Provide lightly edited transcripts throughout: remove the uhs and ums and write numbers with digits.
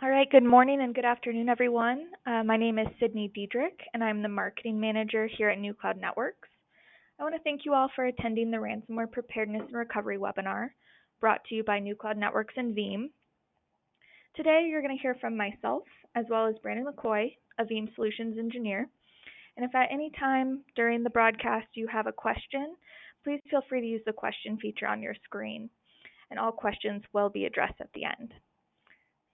All right, good morning and good afternoon, everyone. My name is Sydney Diedrich, and I'm the marketing manager here at NewCloud Networks. I want to thank you all for attending the Ransomware Preparedness and Recovery webinar brought to you by NewCloud Networks and Veeam. Today, you're going to hear from myself, as well as Brandon McCoy, a Veeam Solutions Engineer. And if at any time during the broadcast you have a question, please feel free to use the question feature on your screen, and all questions will be addressed at the end.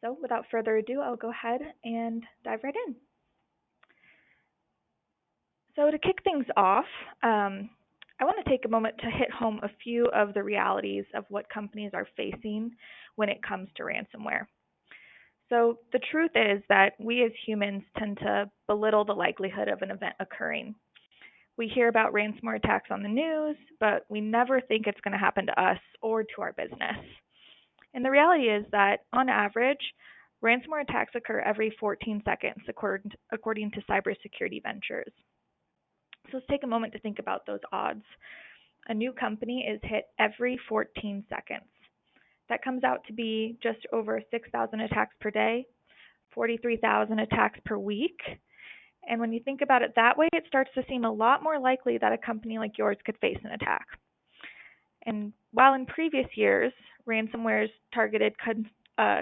So without further ado, I'll go ahead and dive right in. So to kick things off, I want to take a moment to hit home a few of the realities of what companies are facing when it comes to ransomware. So the truth is that we as humans tend to belittle the likelihood of an event occurring. We hear about ransomware attacks on the news, but we never think it's going to happen to us or to our business. And the reality is that, on average, ransomware attacks occur every 14 seconds, according to Cybersecurity Ventures. So let's take a moment to think about those odds. A new company is hit every 14 seconds. That comes out to be just over 6,000 attacks per day, 43,000 attacks per week. And when you think about it that way, it starts to seem a lot more likely that a company like yours could face an attack. And while in previous years, ransomwares targeted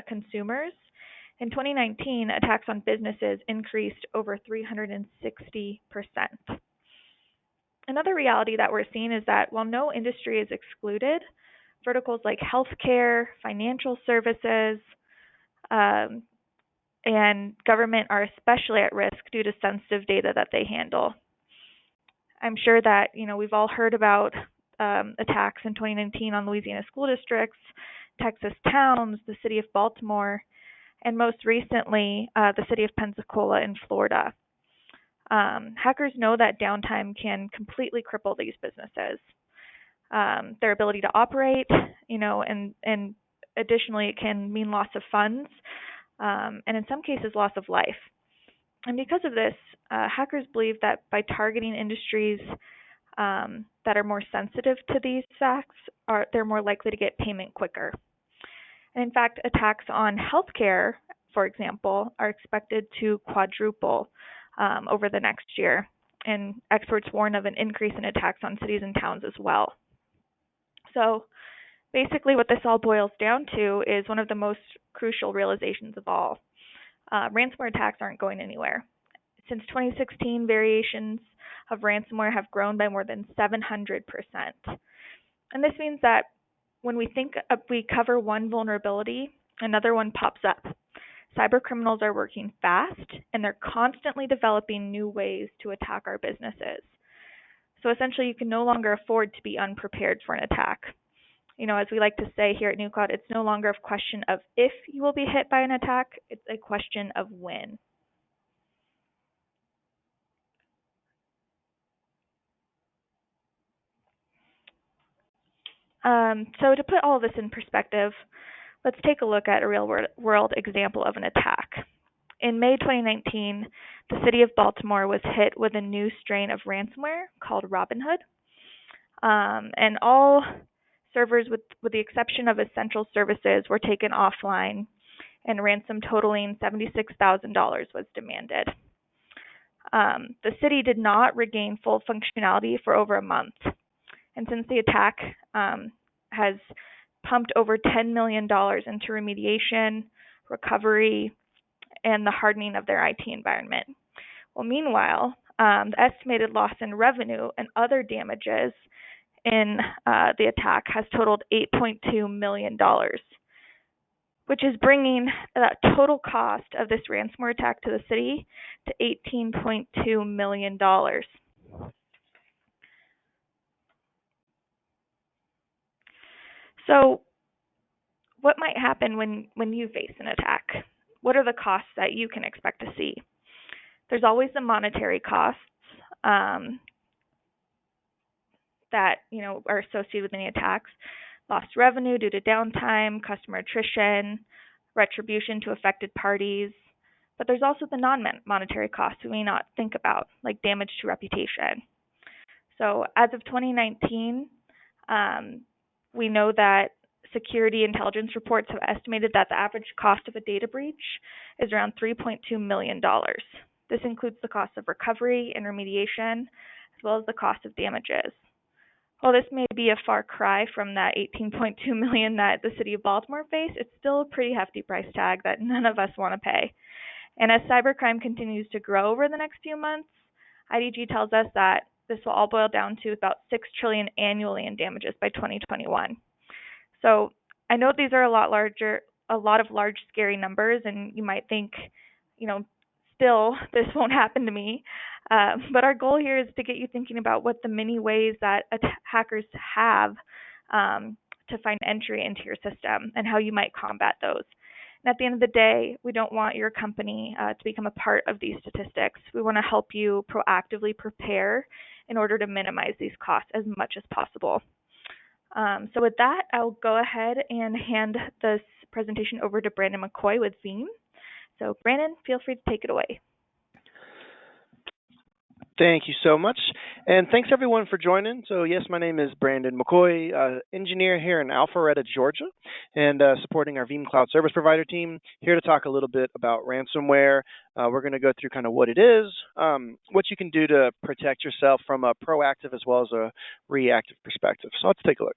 consumers, in 2019, attacks on businesses increased over 360%. Another reality that we're seeing is that while no industry is excluded, verticals like healthcare, financial services, and government are especially at risk due to sensitive data that they handle. I'm sure that we've all heard about attacks in 2019 on Louisiana school districts, Texas towns, the city of Baltimore, and most recently, the city of Pensacola in Florida. Hackers know that downtime can completely cripple these businesses. Their ability to operate, and additionally, it can mean loss of funds, and in some cases, loss of life. And because of this, hackers believe that by targeting industries that are more sensitive to these facts, they're more likely to get payment quicker. And in fact, attacks on healthcare, for example, are expected to quadruple over the next year. And experts warn of an increase in attacks on cities and towns as well. So basically what this all boils down to is one of the most crucial realizations of all. Ransomware attacks aren't going anywhere. Since 2016, variations of ransomware have grown by more than 700%. And this means that when we cover one vulnerability, another one pops up. Cybercriminals are working fast, and they're constantly developing new ways to attack our businesses. So essentially, you can no longer afford to be unprepared for an attack. As we like to say here at NewCloud, it's no longer a question of if you will be hit by an attack, it's a question of when. So to put all of this in perspective, let's take a look at a real-world example of an attack. In May 2019, the city of Baltimore was hit with a new strain of ransomware called Robinhood. And all servers, with the exception of essential services, were taken offline, and ransom totaling $76,000 was demanded. The city did not regain full functionality for over a month. And since the attack has pumped over $10 million into remediation, recovery, and the hardening of their IT environment. Well, meanwhile, the estimated loss in revenue and other damages in the attack has totaled $8.2 million, which is bringing the total cost of this ransomware attack to the city to $18.2 million. So what might happen when you face an attack? What are the costs that you can expect to see? There's always the monetary costs that are associated with any attacks. Lost revenue due to downtime, customer attrition, retribution to affected parties. But there's also the non-monetary costs we may not think about, like damage to reputation. So as of 2019, we know that security intelligence reports have estimated that the average cost of a data breach is around $3.2 million. This includes the cost of recovery and remediation, as well as the cost of damages. While this may be a far cry from that $18.2 million that the city of Baltimore faced, it's still a pretty hefty price tag that none of us want to pay. And as cybercrime continues to grow over the next few months, IDG tells us that this will all boil down to about $6 trillion annually in damages by 2021. So I know these are a lot of large, scary numbers, and you might think, still this won't happen to me. But our goal here is to get you thinking about what the many ways that hackers have to find entry into your system and how you might combat those. And at the end of the day, we don't want your company to become a part of these statistics. We want to help you proactively prepare in order to minimize these costs as much as possible. So with that, I'll go ahead and hand this presentation over to Brandon McCoy with Veeam. So Brandon, feel free to take it away. Thank you so much, and thanks everyone for joining. So yes, my name is Brandon McCoy, engineer here in Alpharetta, Georgia, and supporting our Veeam Cloud Service Provider team, here to talk a little bit about ransomware. We're going to go through kind of what it is, what you can do to protect yourself from a proactive as well as a reactive perspective. So let's take a look.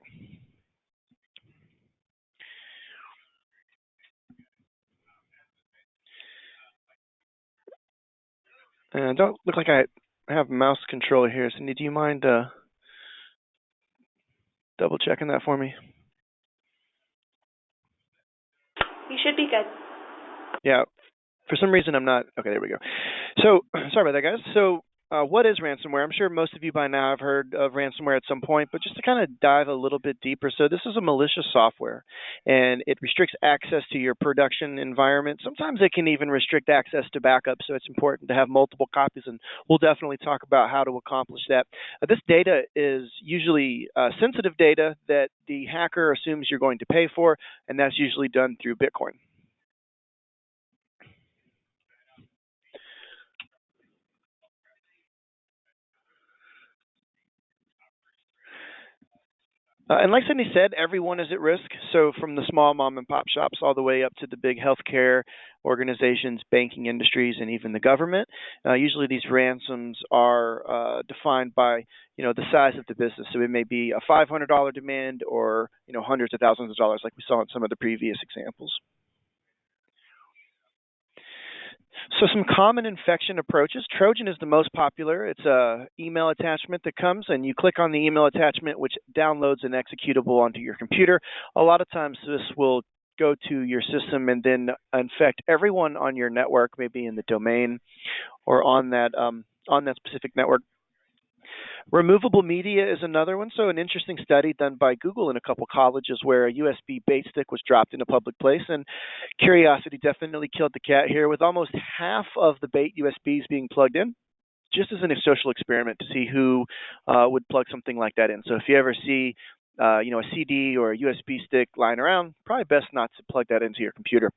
And don't look like I have mouse control here, so do you mind double checking that for me? You should be good. Yeah, for some reason I'm not. Okay, there we go. So sorry about that, guys. So what is ransomware? I'm sure most of you by now have heard of ransomware at some point, but just to kind of dive a little bit deeper. So this is a malicious software, and it restricts access to your production environment. Sometimes it can even restrict access to backup, so it's important to have multiple copies, and we'll definitely talk about how to accomplish that. This data is usually sensitive data that the hacker assumes you're going to pay for, and that's usually done through Bitcoin. And like Sydney said, everyone is at risk. So from the small mom and pop shops all the way up to the big healthcare organizations, banking industries, and even the government. Usually these ransoms are defined by the size of the business. So it may be a $500 demand or hundreds of thousands of dollars, like we saw in some of the previous examples. So some common infection approaches. Trojan is the most popular. It's an email attachment that comes, and you click on the email attachment, which downloads an executable onto your computer. A lot of times this will go to your system and then infect everyone on your network, maybe in the domain or on that specific network. Removable media is another one. So an interesting study done by Google in a couple colleges where a USB bait stick was dropped in a public place, and curiosity definitely killed the cat here, with almost half of the bait USBs being plugged in, just as a social experiment to see who would plug something like that in. So if you ever see a CD or a USB stick lying around, probably best not to plug that into your computer.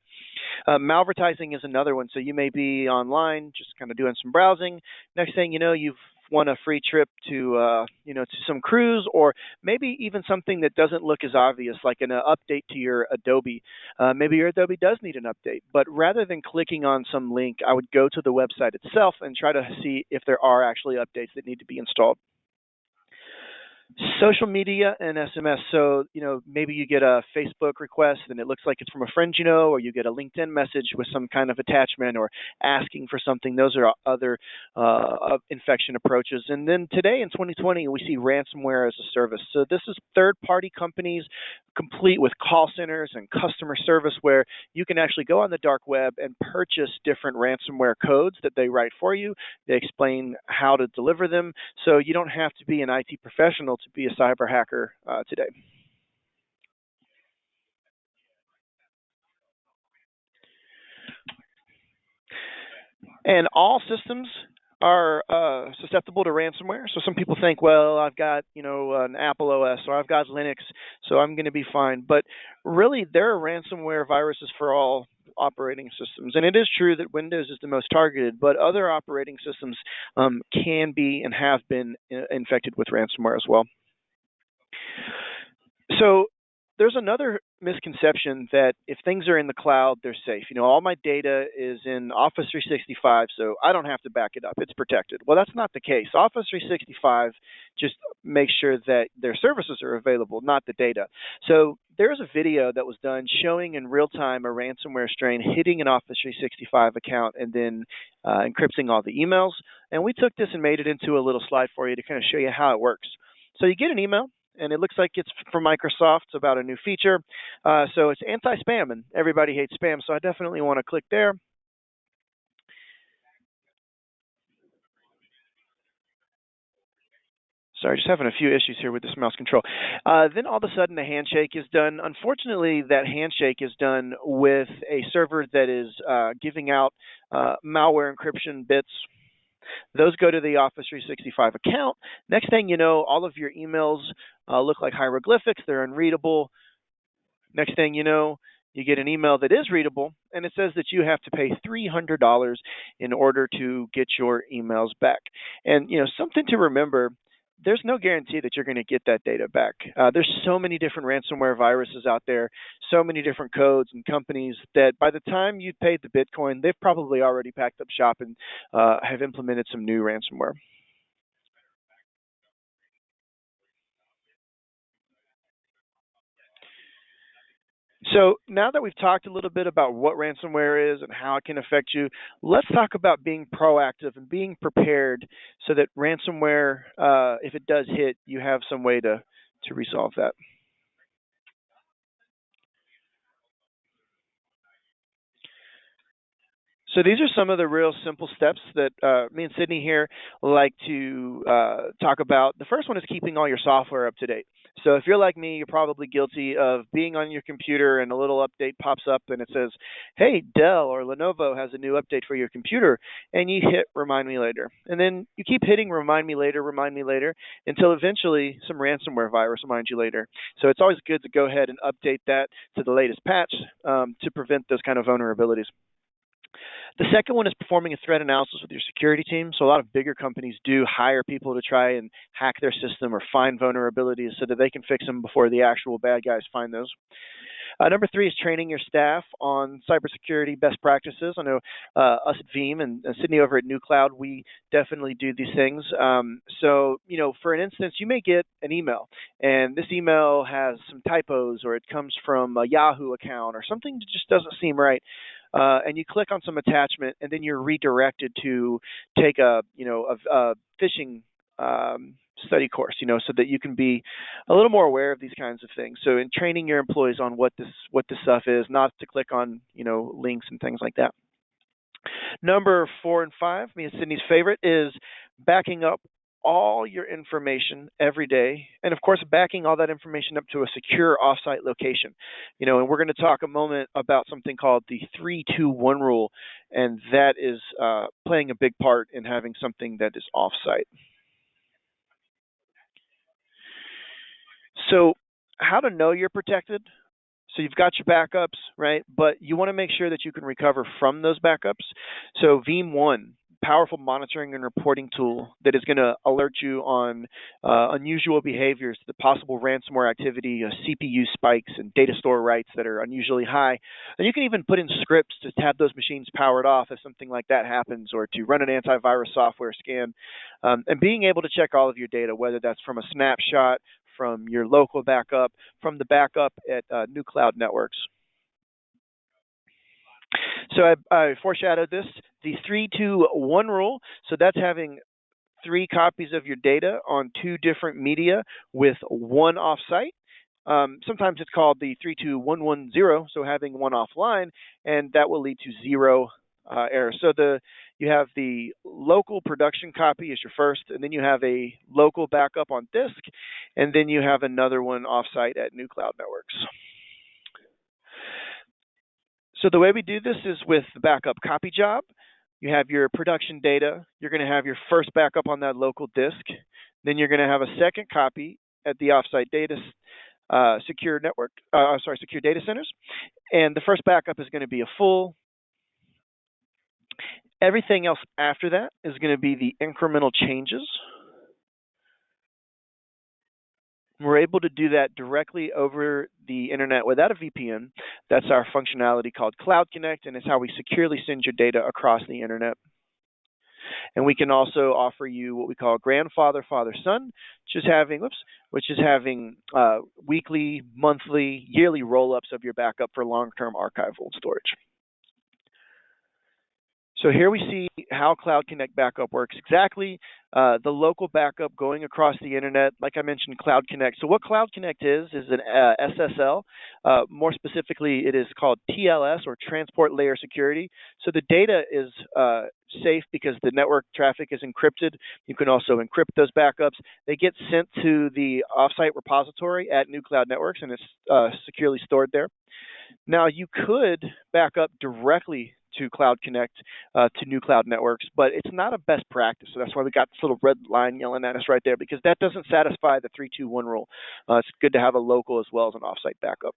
Malvertising is another one. So you may be online, just kind of doing some browsing. Next thing you know, you've won a free trip to some cruise, or maybe even something that doesn't look as obvious, like an update to your Adobe. Maybe your Adobe does need an update, but rather than clicking on some link, I would go to the website itself and try to see if there are actually updates that need to be installed. Social media and SMS. So, maybe you get a Facebook request and it looks like it's from a friend or you get a LinkedIn message with some kind of attachment or asking for something. Those are other infection approaches. And then today in 2020, we see ransomware as a service. So this is third-party companies complete with call centers and customer service where you can actually go on the dark web and purchase different ransomware codes that they write for you. They explain how to deliver them. So you don't have to be an IT professional to be a cyber hacker today. And all systems are susceptible to ransomware. So some people think, well, I've got an Apple OS or I've got Linux, so I'm going to be fine. But really, there are ransomware viruses for all operating systems. And it is true that Windows is the most targeted, but other operating systems can be and have been infected with ransomware as well. So there's another misconception that if things are in the cloud, they're safe. All my data is in Office 365, so I don't have to back it up. It's protected. Well, that's not the case. Office 365 just makes sure that their services are available, not the data. So there's a video that was done showing in real time a ransomware strain hitting an Office 365 account and then encrypting all the emails. And we took this and made it into a little slide for you to kind of show you how it works. So you get an email, and it looks like it's from Microsoft. It's about a new feature. So it's anti-spam, and everybody hates spam, so I definitely want to click there. Sorry, just having a few issues here with this mouse control. Then all of a sudden, the handshake is done. Unfortunately, that handshake is done with a server that is giving out malware encryption bits. Those go to the Office 365 account. Next thing you know, all of your emails look like hieroglyphics. They're unreadable. Next thing you know, you get an email that is readable, and it says that you have to pay $300 in order to get your emails back. And, something to remember, there's no guarantee that you're going to get that data back. There's so many different ransomware viruses out there, so many different codes and companies that by the time you've paid the Bitcoin, they've probably already packed up shop and have implemented some new ransomware. So now that we've talked a little bit about what ransomware is and how it can affect you, let's talk about being proactive and being prepared so that ransomware, if it does hit, you have some way to resolve that. So these are some of the real simple steps that me and Sydney here like to talk about. The first one is keeping all your software up to date. So if you're like me, you're probably guilty of being on your computer and a little update pops up and it says, hey, Dell or Lenovo has a new update for your computer, and you hit remind me later. And then you keep hitting remind me later, until eventually some ransomware virus reminds you later. So it's always good to go ahead and update that to the latest patch to prevent those kind of vulnerabilities. The second one is performing a threat analysis with your security team. So a lot of bigger companies do hire people to try and hack their system or find vulnerabilities so that they can fix them before the actual bad guys find those. Number three is training your staff on cybersecurity best practices. I know us at Veeam and Sydney over at NewCloud, we definitely do these things. So, for an instance, you may get an email, and this email has some typos, or it comes from a Yahoo account, or something that just doesn't seem right. And you click on some attachment, and then you're redirected to take a phishing study course, so that you can be a little more aware of these kinds of things. So in training your employees on what this stuff is, not to click on links and things like that. Number 4 and 5, me and Sydney's favorite, is backing up all your information every day, and of course backing all that information up to a secure offsite location. And we're going to talk a moment about something called the 3-2-1 rule, and that is playing a big part in having something that is offsite. So how to know you're protected? So you've got your backups, right? But you want to make sure that you can recover from those backups. So Veeam 1, powerful monitoring and reporting tool that is going to alert you on unusual behaviors, the possible ransomware activity, CPU spikes, and data store writes that are unusually high. And you can even put in scripts to have those machines powered off if something like that happens, or to run an antivirus software scan. And being able to check all of your data, whether that's from a snapshot, from your local backup, from the backup at NewCloud Networks. So I foreshadowed this, the 3-2-1 rule. So that's having 3 copies of your data on 2 different media with 1 offsite. Sometimes it's called the 3-2-1-1-0, so having 1 offline, and that will lead to 0 error. So you have the local production copy as your first, and then you have a local backup on disk, and then you have another one offsite at NewCloud Networks. So the way we do this is with the backup copy job. You have your production data. You're going to have your first backup on that local disk. Then you're going to have a second copy at the offsite data secure data centers. And the first backup is going to be a full. Everything else after that is going to be the incremental changes. We're able to do that directly over the internet without a VPN. That's our functionality called Cloud Connect, and it's how we securely send your data across the internet. And we can also offer you what we call grandfather, father, son, which is having weekly, monthly, yearly roll-ups of your backup for long-term archival storage. So here we see how Cloud Connect Backup works exactly. The local backup going across the internet, like I mentioned, Cloud Connect. So what Cloud Connect is an SSL. More specifically, it is called TLS, or Transport Layer Security. So the data is safe because the network traffic is encrypted. You can also encrypt those backups. They get sent to the offsite repository at NewCloud Networks, and it's securely stored there. Now, you could back up directly to Cloud Connect, to NewCloud Networks, but it's not a best practice. So that's why we got this little red line yelling at us right there, because that doesn't satisfy the 3-2-1 rule. It's good to have a local as well as an offsite backup.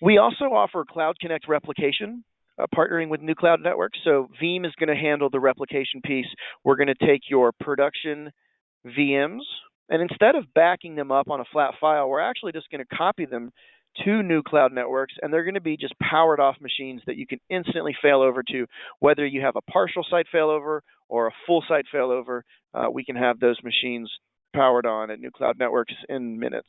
We also offer Cloud Connect replication, partnering with NewCloud Networks. So Veeam is going to handle the replication piece. We're going to take your production VMs, and instead of backing them up on a flat file, we're actually just going to copy them to NewCloud Networks, and they're going to be just powered off machines that you can instantly fail over to. Whether you have a partial site failover or a full site failover, we can have those machines powered on at NewCloud Networks in minutes.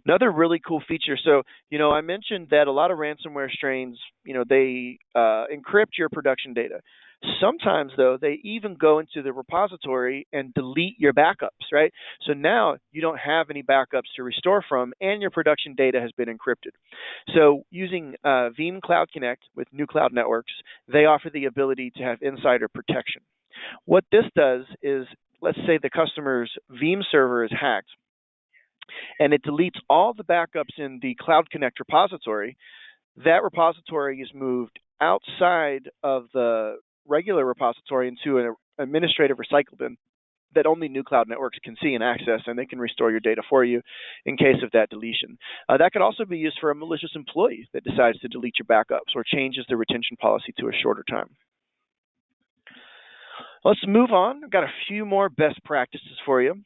Another really cool feature. So, I mentioned that a lot of ransomware strains, they encrypt your production data. Sometimes, though, they even go into the repository and delete your backups, right? So now you don't have any backups to restore from, and your production data has been encrypted. So using Veeam Cloud Connect with NewCloud Networks, they offer the ability to have insider protection. What this does is, let's say the customer's Veeam server is hacked, and it deletes all the backups in the Cloud Connect repository. That repository is moved outside of the regular repository into an administrative recycle bin that only NewCloud Networks can see and access, and they can restore your data for you in case of that deletion. That could also be used for a malicious employee that decides to delete your backups or changes the retention policy to a shorter time. Let's move on. I've got a few more best practices for you.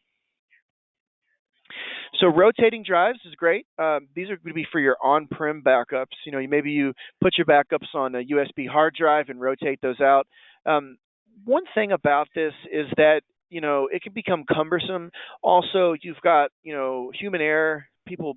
So rotating drives is great. These are going to be for your on-prem backups. Maybe you put your backups on a USB hard drive and rotate those out. One thing about this is that, it can become cumbersome. Also, you've got, human error, people,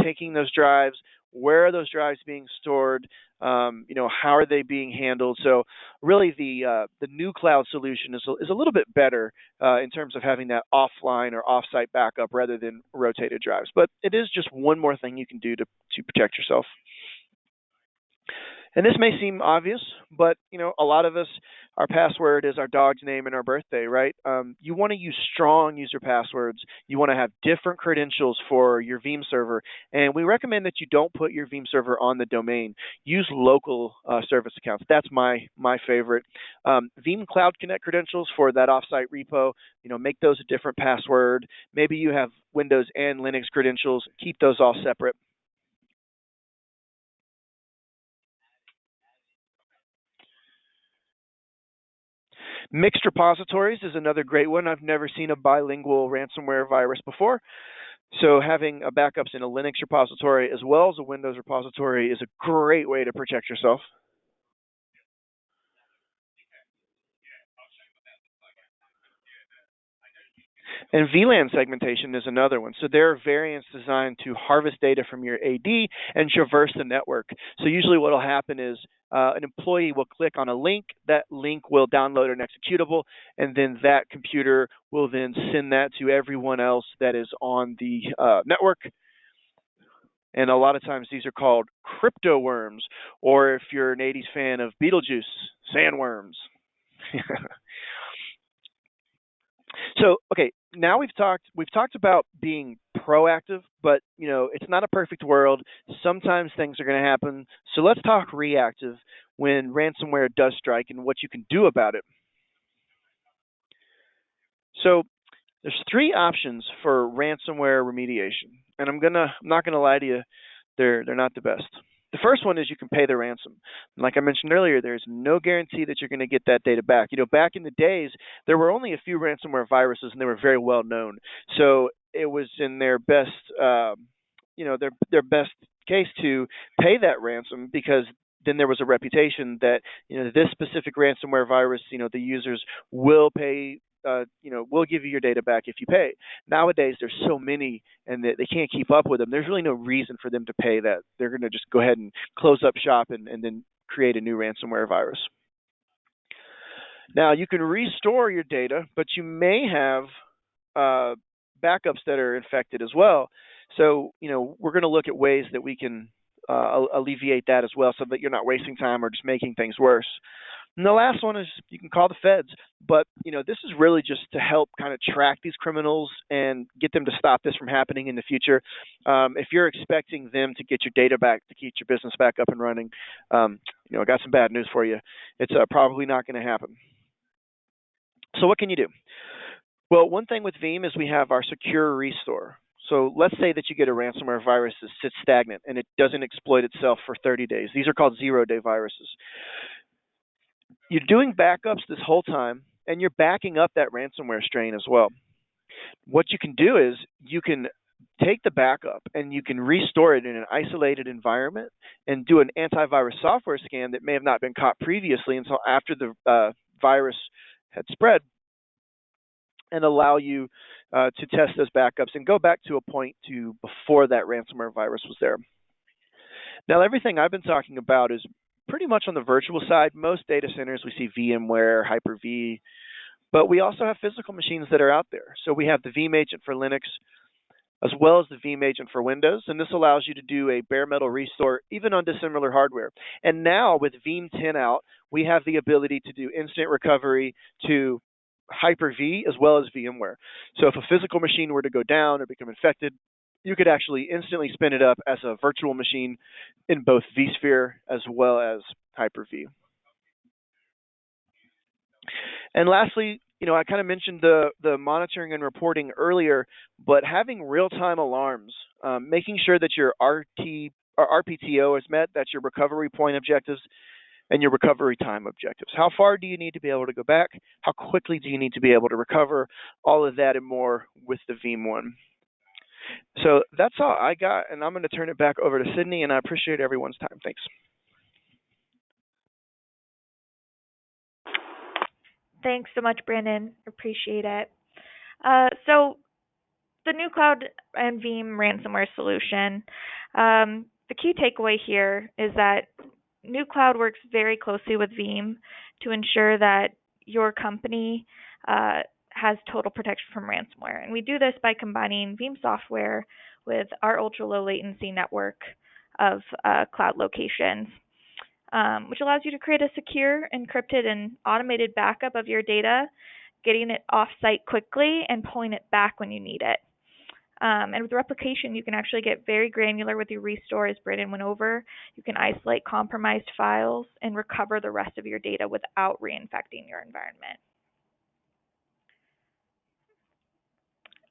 taking those drives. Where are those drives being stored? How are they being handled? So really the NewCloud solution is a little bit better in terms of having that offline or offsite backup rather than rotated drives. But it is just one more thing you can do to protect yourself. And this may seem obvious, but a lot of us, our password is our dog's name and our birthday, right? You want to use strong user passwords. You want to have different credentials for your Veeam server, and we recommend that you don't put your Veeam server on the domain. Use local service accounts. That's my favorite. Veeam Cloud Connect credentials for that offsite repo. Make those a different password. Maybe you have Windows and Linux credentials. Keep those all separate. Mixed repositories is another great one. I've never seen a bilingual ransomware virus before. So having backups in a Linux repository as well as a Windows repository is a great way to protect yourself. And VLAN segmentation is another one. So there are variants designed to harvest data from your AD and traverse the network. So usually what will happen is an employee will click on a link. That link will download an executable, and then that computer will then send that to everyone else that is on the network. And a lot of times these are called crypto worms, or if you're an 80s fan of Beetlejuice, sandworms. So, okay, now we've talked about being proactive, but it's not a perfect world. Sometimes things are going to happen. So let's talk reactive when ransomware does strike and what you can do about it. So there's 3 options for ransomware remediation, and I'm not gonna lie to you, they're not the best. The first one is you can pay the ransom. And like I mentioned earlier, there's no guarantee that you're going to get that data back. Back in the days, there were only a few ransomware viruses, and they were very well known. So it was in their best, their best case to pay that ransom, because then there was a reputation that this specific ransomware virus, the users will pay. We'll give you your data back if you pay. Nowadays, there's so many, and they can't keep up with them. There's really no reason for them to pay that. They're going to just go ahead and close up shop and then create a new ransomware virus. Now, you can restore your data, but you may have backups that are infected as well. So, we're going to look at ways that we can alleviate that as well, so that you're not wasting time or just making things worse. And the last one is you can call the feds, but this is really just to help kind of track these criminals and get them to stop this from happening in the future. If you're expecting them to get your data back to keep your business back up and running, I got some bad news for you. It's probably not going to happen. So what can you do? Well, one thing with Veeam is we have our secure restore. So let's say that you get a ransomware virus that sits stagnant and it doesn't exploit itself for 30 days. These are called zero-day viruses. You're doing backups this whole time, and you're backing up that ransomware strain as well. What you can do is you can take the backup and you can restore it in an isolated environment and do an antivirus software scan that may have not been caught previously until after the virus had spread, and allow you to test those backups and go back to a point to before that ransomware virus was there. Now, everything I've been talking about is pretty much on the virtual side. Most data centers, we see VMware, Hyper-V, but we also have physical machines that are out there. So we have the Veeam agent for Linux, as well as the Veeam agent for Windows, and this allows you to do a bare metal restore even on dissimilar hardware. And now with Veeam 10 out, we have the ability to do instant recovery to Hyper-V as well as VMware. So if a physical machine were to go down or become infected, you could actually instantly spin it up as a virtual machine in both vSphere as well as Hyper-V. And lastly, I kind of mentioned the monitoring and reporting earlier, but having real-time alarms, making sure that your RPTO is met, that's your recovery point objectives, and your recovery time objectives. How far do you need to be able to go back? How quickly do you need to be able to recover? All of that and more with the Veeam one. So that's all I got, and I'm going to turn it back over to Sydney, and I appreciate everyone's time. Thanks. Thanks so much, Brandon. Appreciate it. So the NewCloud and Veeam ransomware solution, the key takeaway here is that NewCloud works very closely with Veeam to ensure that your company has total protection from ransomware. And we do this by combining Veeam software with our ultra-low latency network of cloud locations, which allows you to create a secure, encrypted, and automated backup of your data, getting it off-site quickly and pulling it back when you need it. And with replication, you can actually get very granular with your restore, as Brandon went over. You can isolate compromised files and recover the rest of your data without reinfecting your environment.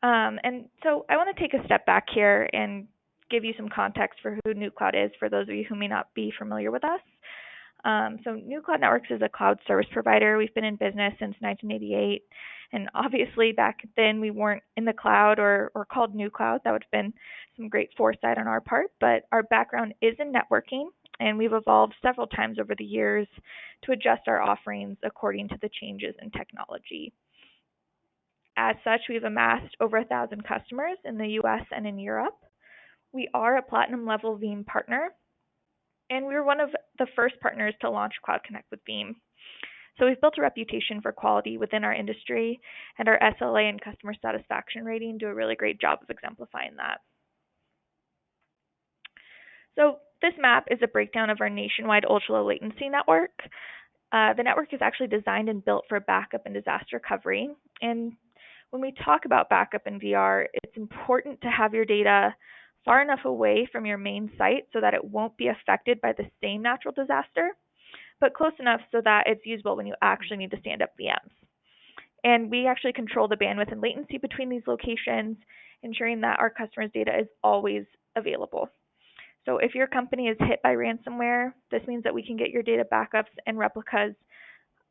And so I want to take a step back here and give you some context for who NewCloud is for those of you who may not be familiar with us. So NewCloud Networks is a cloud service provider. We've been in business since 1988. And obviously back then we weren't in the cloud or called NewCloud. That would have been some great foresight on our part. But our background is in networking, and we've evolved several times over the years to adjust our offerings according to the changes in technology. As such, we've amassed over 1,000 customers in the US and in Europe. We are a platinum level Veeam partner, and we were one of the first partners to launch Cloud Connect with Veeam. So we've built a reputation for quality within our industry, and our SLA and customer satisfaction rating do a really great job of exemplifying that. So this map is a breakdown of our nationwide ultra-low latency network. The network is actually designed and built for backup and disaster recovery. And when we talk about backup in VR, it's important to have your data far enough away from your main site so that it won't be affected by the same natural disaster, but close enough so that it's usable when you actually need to stand up VMs. And we actually control the bandwidth and latency between these locations, ensuring that our customers' data is always available. So if your company is hit by ransomware, this means that we can get your data backups and replicas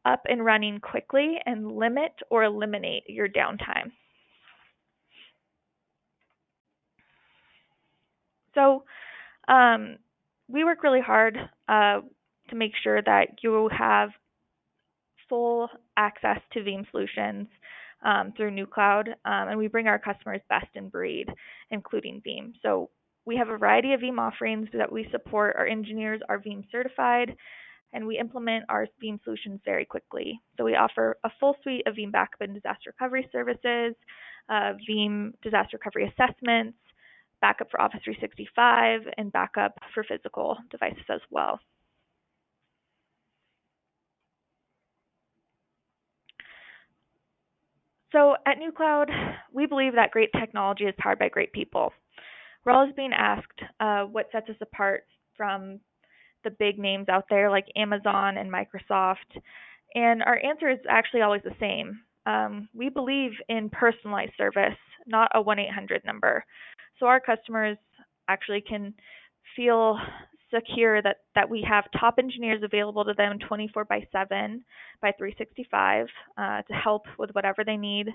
up and running quickly and limit or eliminate your downtime. So we work really hard to make sure that you have full access to Veeam solutions through NewCloud, and we bring our customers best in breed, including Veeam. So we have a variety of Veeam offerings that we support. Our engineers are Veeam certified, and we implement our Veeam solutions very quickly. So we offer a full suite of Veeam backup and disaster recovery services, Veeam disaster recovery assessments, backup for Office 365, and backup for physical devices as well. So at NewCloud, we believe that great technology is powered by great people. We're always being asked what sets us apart from the big names out there like Amazon and Microsoft, and our answer is actually always the same. We believe in personalized service, not a 1-800 number. So our customers actually can feel secure that we have top engineers available to them 24/7 by 365 to help with whatever they need.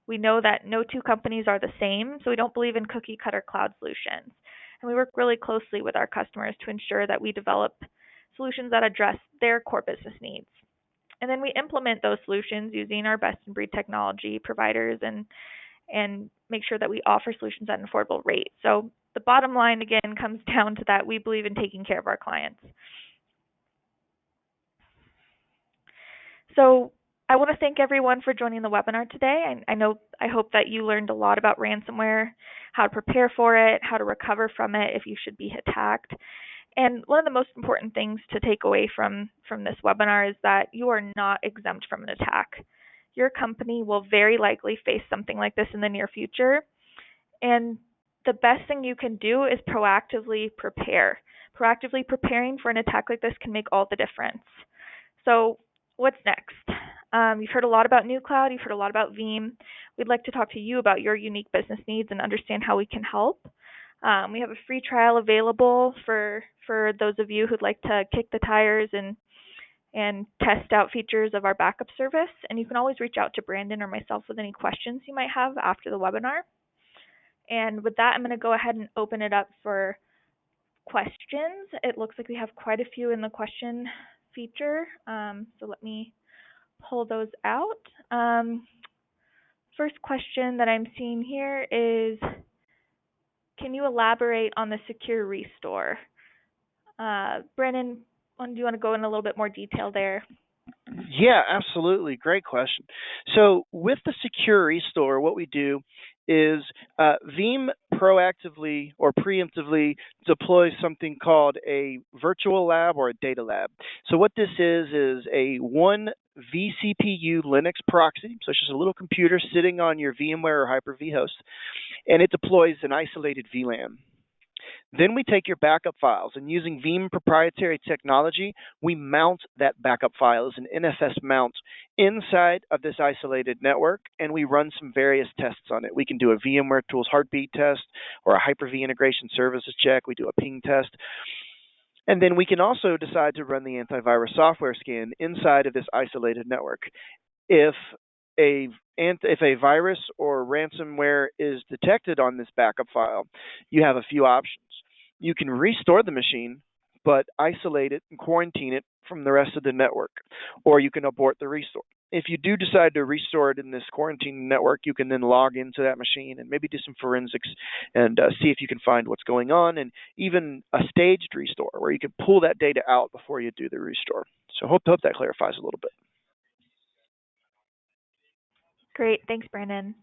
We know that no two companies are the same, so we don't believe in cookie cutter cloud solutions. And we work really closely with our customers to ensure that we develop solutions that address their core business needs. And then we implement those solutions using our best in breed technology providers and make sure that we offer solutions at an affordable rate. So the bottom line again comes down to that we believe in taking care of our clients. So I want to thank everyone for joining the webinar today. I hope that you learned a lot about ransomware, how to prepare for it, how to recover from it if you should be attacked. And one of the most important things to take away from this webinar is that you are not exempt from an attack. Your company will very likely face something like this in the near future. And the best thing you can do is proactively prepare. Proactively preparing for an attack like this can make all the difference. So what's next? You've heard a lot about NewCloud. You've heard a lot about Veeam. We'd like to talk to you about your unique business needs and understand how we can help. We have a free trial available for those of you who'd like to kick the tires and test out features of our backup service. And you can always reach out to Brandon or myself with any questions you might have after the webinar. And with that, I'm going to go ahead and open it up for questions. It looks like we have quite a few in the question feature. So let me pull those out. First question that I'm seeing here is, can you elaborate on the secure restore? Brandon, do you want to go in a little bit more detail there? Yeah, absolutely. Great question. So with the secure restore, what we do is Veeam proactively or preemptively deploys something called a virtual lab or a data lab. So what this is a one vCPU Linux proxy. So it's just a little computer sitting on your VMware or Hyper-V host, and it deploys an isolated VLAN. Then we take your backup files, and using Veeam proprietary technology, we mount that backup file as an NFS mount inside of this isolated network, and we run some various tests on it. We can do a VMware Tools heartbeat test or a Hyper-V integration services check. We do a ping test. And then we can also decide to run the antivirus software scan inside of this isolated network. If a virus or ransomware is detected on this backup file, you have a few options. You can restore the machine, but isolate it and quarantine it from the rest of the network, or you can abort the restore. If you do decide to restore it in this quarantine network, you can then log into that machine and maybe do some forensics and see if you can find what's going on, and even a staged restore where you can pull that data out before you do the restore. So hope that clarifies a little bit. Great, thanks, Brandon.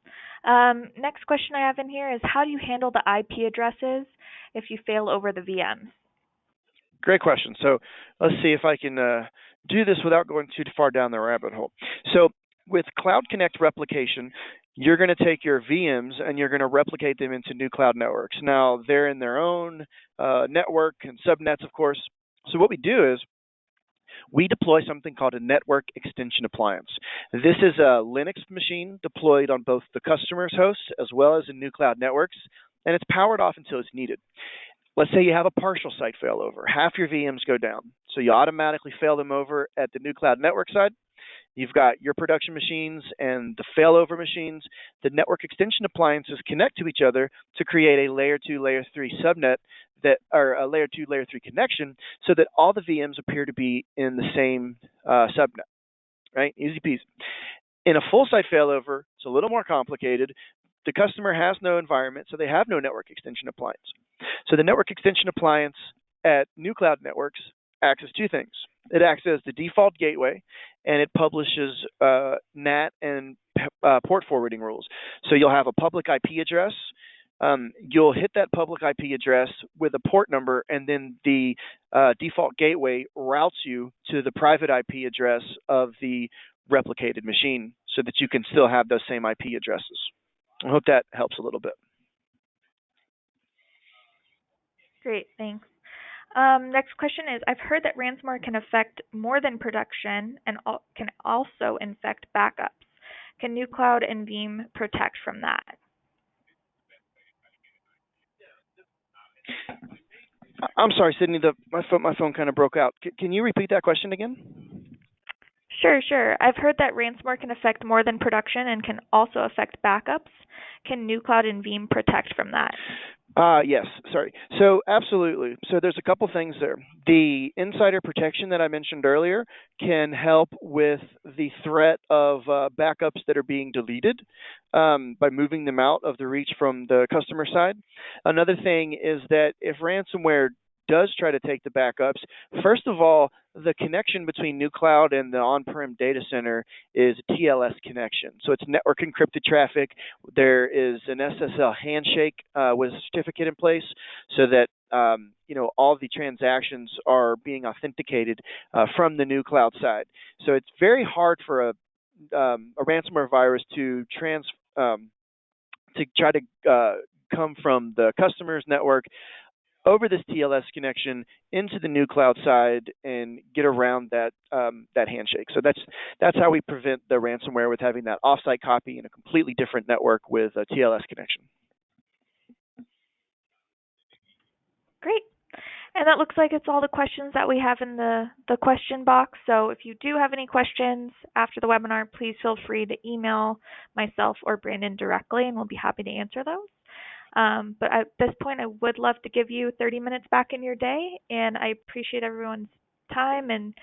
Next question I have in here is, how do you handle the IP addresses if you fail over the VMs? Great question. So let's see if I can do this without going too far down the rabbit hole. So with Cloud Connect replication, you're going to take your VMs and you're going to replicate them into NewCloud Networks. Now, they're in their own network and subnets, of course. So what we do is we deploy something called a network extension appliance. This is a Linux machine deployed on both the customer's host as well as in NewCloud Networks, and it's powered off until it's needed. Let's say you have a partial site failover. Half your VMs go down. So you automatically fail them over at the NewCloud Network side. You've got your production machines and the failover machines. The network extension appliances connect to each other to create a layer 2, layer 3 subnet that, or a layer 2, layer 3 connection, so that all the VMs appear to be in the same subnet, right? Easy peasy. In a full site failover, it's a little more complicated. The customer has no environment, so they have no network extension appliance. So the network extension appliance at NewCloud Networks acts as two things. It acts as the default gateway, and it publishes NAT and port forwarding rules. So you'll have a public IP address. You'll hit that public IP address with a port number, and then the default gateway routes you to the private IP address of the replicated machine so that you can still have those same IP addresses. I hope that helps a little bit. Great, thanks. Next question is, I've heard that ransomware can affect more than production and can also infect backups. Can NewCloud and Veeam protect from that? I'm sorry, Sydney, my phone kind of broke out. Can you repeat that question again? Sure. I've heard that ransomware can affect more than production and can also affect backups. Can NewCloud and Veeam protect from that? Yes, sorry. So absolutely. So there's a couple things there. The insider protection that I mentioned earlier can help with the threat of backups that are being deleted by moving them out of the reach from the customer side. Another thing is that if ransomware does try to take the backups, first of all, the connection between NewCloud and the on-prem data center is a TLS connection. So it's network encrypted traffic. There is an SSL handshake with a certificate in place so that all the transactions are being authenticated from the NewCloud side. So it's very hard for a ransomware virus to try to come from the customer's network over this TLS connection into the NewCloud side and get around that handshake. So that's how we prevent the ransomware, with having that offsite copy in a completely different network with a TLS connection. Great. And that looks like it's all the questions that we have in the question box. So if you do have any questions after the webinar, please feel free to email myself or Brandon directly, and we'll be happy to answer those. But at this point, I would love to give you 30 minutes back in your day, and I appreciate everyone's time and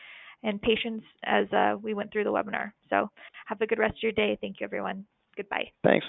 patience as we went through the webinar. So have a good rest of your day. Thank you, everyone. Goodbye. Thanks.